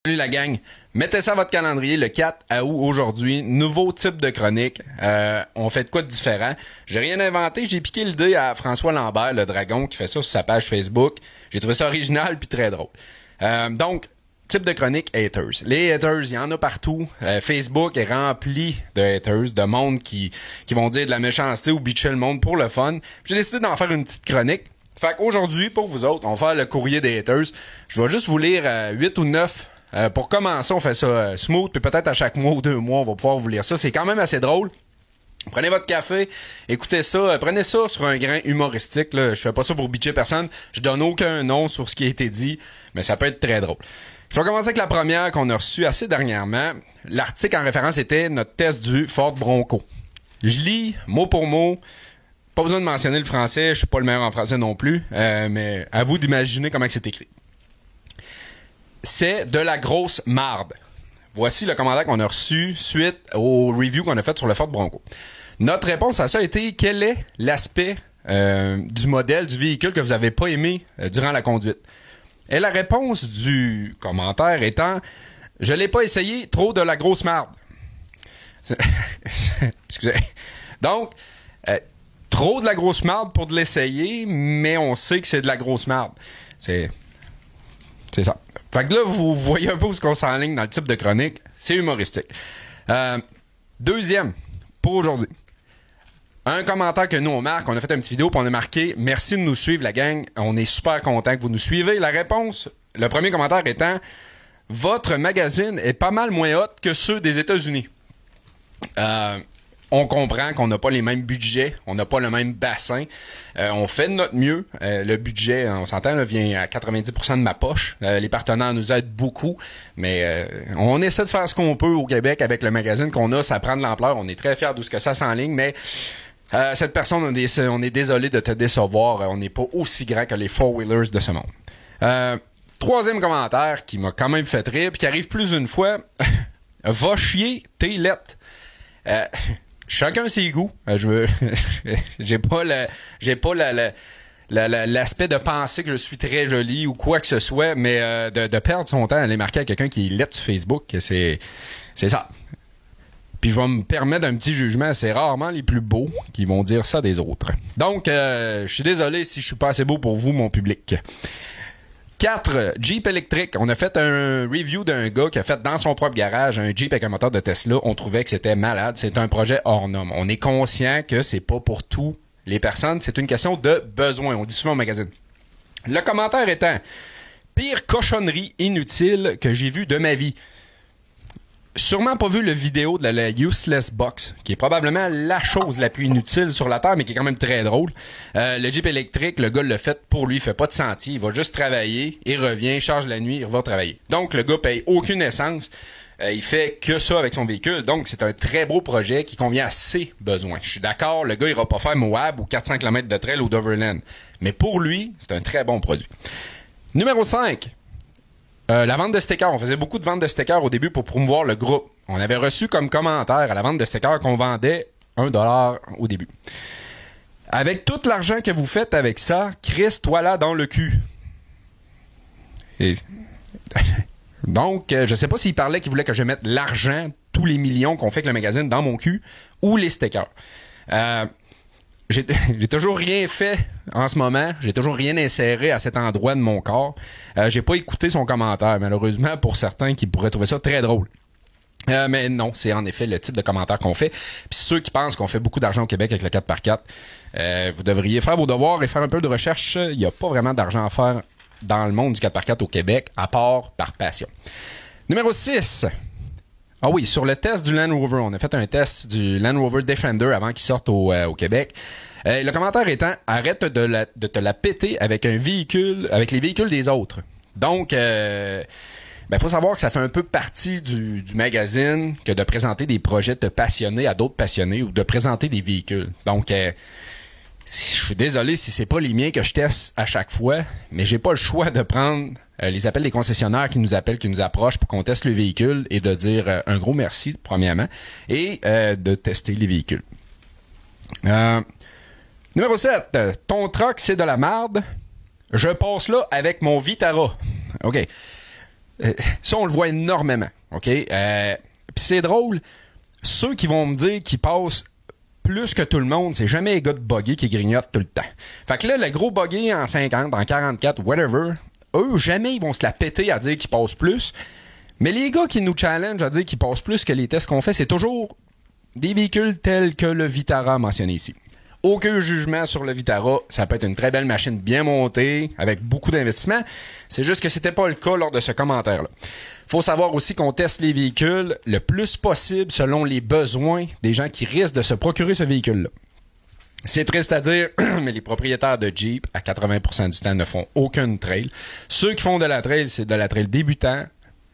Salut la gang, mettez ça à votre calendrier le 4 août aujourd'hui, nouveau type de chronique, on fait de quoi de différent. J'ai rien inventé, j'ai piqué l'idée à François Lambert, le dragon, qui fait ça sur sa page Facebook. J'ai trouvé ça original puis très drôle. Donc, type de chronique haters. Les haters, il y en a partout. Facebook est rempli de haters, de monde qui vont dire de la méchanceté ou bitcher le monde pour le fun. J'ai décidé d'en faire une petite chronique. Fait qu'aujourd'hui, pour vous autres, on va faire le courrier des haters. Je vais juste vous lire 8 ou 9. Pour commencer, on fait ça smooth, puis peut-être à chaque mois ou 2 mois, on va pouvoir vous lire ça. C'est quand même assez drôle. Prenez votre café, écoutez ça, prenez ça sur un grain humoristique. Là. Je fais pas ça pour bitcher personne. Je donne aucun nom sur ce qui a été dit, mais ça peut être très drôle. Je vais commencer avec la première qu'on a reçue assez dernièrement. L'article en référence était notre test du Ford Bronco. Je lis mot pour mot. Pas besoin de mentionner le français, je suis pas le meilleur en français non plus, mais à vous d'imaginer comment c'est écrit. C'est de la grosse marde. Voici le commentaire qu'on a reçu suite au review qu'on a fait sur le Ford Bronco. Notre réponse à ça a été: quel est l'aspect du modèle du véhicule que vous n'avez pas aimé durant la conduite? Et la réponse du commentaire étant: je l'ai pas essayé, trop de la grosse marde. Excusez. Donc, trop de la grosse marde pour de l'essayer, mais on sait que c'est de la grosse marde. C'est ça. Fait que là, vous voyez un peu où on s'enligne dans le type de chronique. C'est humoristique. Deuxième, pour aujourd'hui. Un commentaire que nous, on marque. On a fait une petite vidéo puis on a marqué: merci de nous suivre, la gang. On est super content que vous nous suivez. La réponse, le premier commentaire étant: votre magazine est pas mal moins hot que ceux des États-Unis. On comprend qu'on n'a pas les mêmes budgets, on n'a pas le même bassin. On fait de notre mieux. Le budget, on s'entend, là, vient à 90% de ma poche. Les partenaires nous aident beaucoup, mais on essaie de faire ce qu'on peut au Québec avec le magazine qu'on a. Ça prend de l'ampleur. On est très fiers de ce que ça s'enligne, mais cette personne, on est désolé de te décevoir. On n'est pas aussi grand que les four-wheelers de ce monde. Troisième commentaire qui m'a quand même fait rire, puis qui arrive plus d'une fois. Va chier tes lettres. Chacun ses goûts. J'ai pas l'aspect de penser que je suis très joli ou quoi que ce soit, mais de perdre son temps à aller marquer à quelqu'un qui est laid sur Facebook, c'est ça. Puis je vais me permettre un petit jugement. C'est rarement les plus beaux qui vont dire ça des autres. Donc, je suis désolé si je suis pas assez beau pour vous, mon public. 4. Jeep électrique. On a fait un review d'un gars qui a fait dans son propre garage un Jeep avec un moteur de Tesla. On trouvait que c'était malade. C'est un projet hors norme. On est conscient que c'est pas pour tous les personnes. C'est une question de besoin. On dit souvent au magazine. Le commentaire étant: pire cochonnerie inutile que j'ai vue de ma vie. Sûrement pas vu le vidéo de la Useless Box, qui est probablement la chose la plus inutile sur la Terre, mais qui est quand même très drôle. Le Jeep électrique, le gars l'a fait pour lui, il fait pas de sentier, il va juste travailler, il revient, il charge la nuit, il va travailler. Donc le gars paye aucune essence, il fait que ça avec son véhicule, donc c'est un très beau projet qui convient à ses besoins. Je suis d'accord, le gars il ira pas faire Moab ou 400 km de trail ou d'Overland, mais pour lui, c'est un très bon produit. Numéro 5. La vente de stickers. On faisait beaucoup de ventes de stickers au début pour promouvoir le groupe. On avait reçu comme commentaire à la vente de stickers qu'on vendait $1 au début. Avec tout l'argent que vous faites avec ça, Chris, toi là dans le cul. Et... Donc, je sais pas s'il parlait qu'il voulait que je mette l'argent, tous les millions qu'on fait avec le magazine, dans mon cul, ou les stickers. J'ai toujours rien fait en ce moment. J'ai toujours rien inséré à cet endroit de mon corps. J'ai pas écouté son commentaire, malheureusement, pour certains qui pourraient trouver ça très drôle. Mais non, c'est en effet le type de commentaire qu'on fait. Puis ceux qui pensent qu'on fait beaucoup d'argent au Québec avec le 4x4, vous devriez faire vos devoirs et faire un peu de recherche. Il n'y a pas vraiment d'argent à faire dans le monde du 4x4 au Québec, à part par passion. Numéro 6. Ah oui, sur le test du Land Rover, on a fait un test du Land Rover Defender avant qu'il sorte au Québec. Le commentaire étant: arrête de te la péter avec un véhicule, avec les véhicules des autres. Donc, faut savoir que ça fait un peu partie du magazine que de présenter des projets de passionnés à d'autres passionnés ou de présenter des véhicules. Donc, je suis désolé si c'est pas les miens que je teste à chaque fois, mais j'ai pas le choix de prendre les appels des concessionnaires qui nous appellent, qui nous approchent pour qu'on teste le véhicule et de dire un gros merci, premièrement, et de tester les véhicules. Numéro 7. Ton truck, c'est de la marde. Je passe là avec mon Vitara. OK. Ça, on le voit énormément, OK? Puis c'est drôle, ceux qui vont me dire qu'ils passent plus que tout le monde, c'est jamais les gars de buggy qui grignotent tout le temps. Fait que là, le gros buggy en 50, en 44, whatever, eux, jamais ils vont se la péter à dire qu'ils passent plus. Mais les gars qui nous challengent à dire qu'ils passent plus que les tests qu'on fait, c'est toujours des véhicules tels que le Vitara mentionné ici. Aucun jugement sur le Vitara, ça peut être une très belle machine bien montée, avec beaucoup d'investissement. C'est juste que c'était pas le cas lors de ce commentaire-là. Faut savoir aussi qu'on teste les véhicules le plus possible selon les besoins des gens qui risquent de se procurer ce véhicule-là. C'est triste à dire, mais les propriétaires de Jeep, à 80% du temps, ne font aucune trail. Ceux qui font de la trail, c'est de la trail débutant,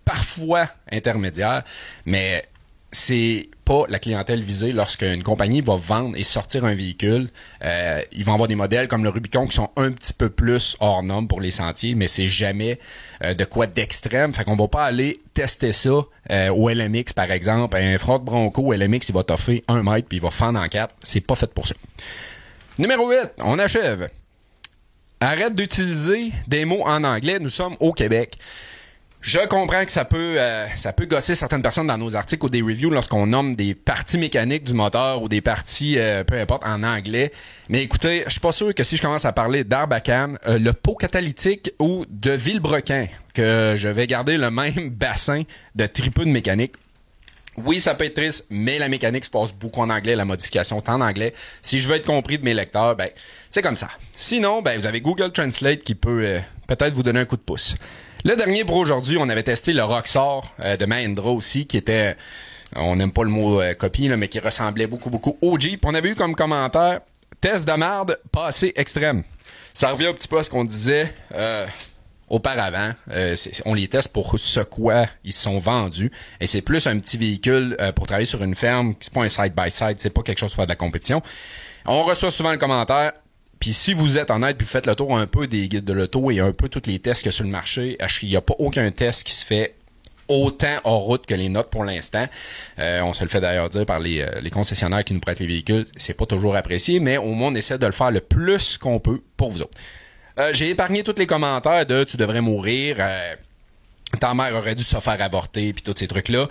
parfois intermédiaire, mais c'est pas la clientèle visée lorsqu'une compagnie va vendre et sortir un véhicule. Ils vont avoir des modèles comme le Rubicon qui sont un petit peu plus hors norme pour les sentiers, mais c'est jamais de quoi d'extrême. Fait qu'on va pas aller tester ça au LMX, par exemple. Un Ford Bronco LMX, il va t'offrir 1 mètre puis il va fendre en 4. C'est pas fait pour ça. Numéro 8, on achève. Arrête d'utiliser des mots en anglais. Nous sommes au Québec. Je comprends que ça peut gosser certaines personnes dans nos articles ou des reviews lorsqu'on nomme des parties mécaniques du moteur ou des parties, peu importe, en anglais. Mais écoutez, je suis pas sûr que si je commence à parler d'Arbacam, le pot catalytique ou de Villebrequin, que je vais garder le même bassin de tripeux de mécanique. Oui, ça peut être triste, mais la mécanique se passe beaucoup en anglais, la modification est en anglais. Si je veux être compris de mes lecteurs, ben c'est comme ça. Sinon, ben vous avez Google Translate qui peut peut-être vous donner un coup de pouce. Le dernier pour aujourd'hui, on avait testé le Roxor de Mahindra aussi, qui était, on n'aime pas le mot copie, là, mais qui ressemblait beaucoup au Jeep. On avait eu comme commentaire, test de marde, pas assez extrême. Ça revient un petit peu à ce qu'on disait auparavant. On les teste pour ce quoi ils sont vendus. Et c'est plus un petit véhicule pour travailler sur une ferme, c'est pas un side-by-side, c'est pas quelque chose pour faire de la compétition. On reçoit souvent le commentaire. Puis si vous êtes honnête puis vous faites le tour un peu des guides de l'auto et un peu tous les tests qu'il y a sur le marché, il n'y a pas aucun test qui se fait autant hors route que les nôtres pour l'instant. On se le fait d'ailleurs dire par les concessionnaires qui nous prêtent les véhicules. C'est pas toujours apprécié, mais au moins on essaie de le faire le plus qu'on peut pour vous autres. J'ai épargné tous les commentaires de « tu devrais mourir », ta mère aurait dû se faire avorter puis tous ces trucs-là.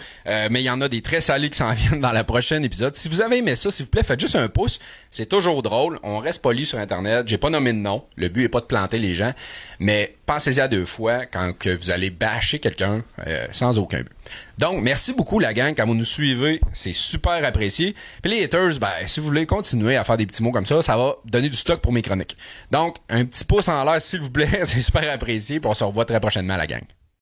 Mais il y en a des très salés qui s'en viennent dans la prochaine épisode. Si vous avez aimé ça, s'il vous plaît, faites juste un pouce. C'est toujours drôle. On reste poli sur Internet. J'ai pas nommé de nom. Le but est pas de planter les gens. Mais pensez-y à 2 fois quand que vous allez bâcher quelqu'un sans aucun but. Donc, merci beaucoup la gang. Quand vous nous suivez, c'est super apprécié. Puis les haters, ben, si vous voulez continuer à faire des petits mots comme ça va donner du stock pour mes chroniques. Donc, un petit pouce en l'air, s'il vous plaît. C'est super apprécié. Puis on se revoit très prochainement la gang.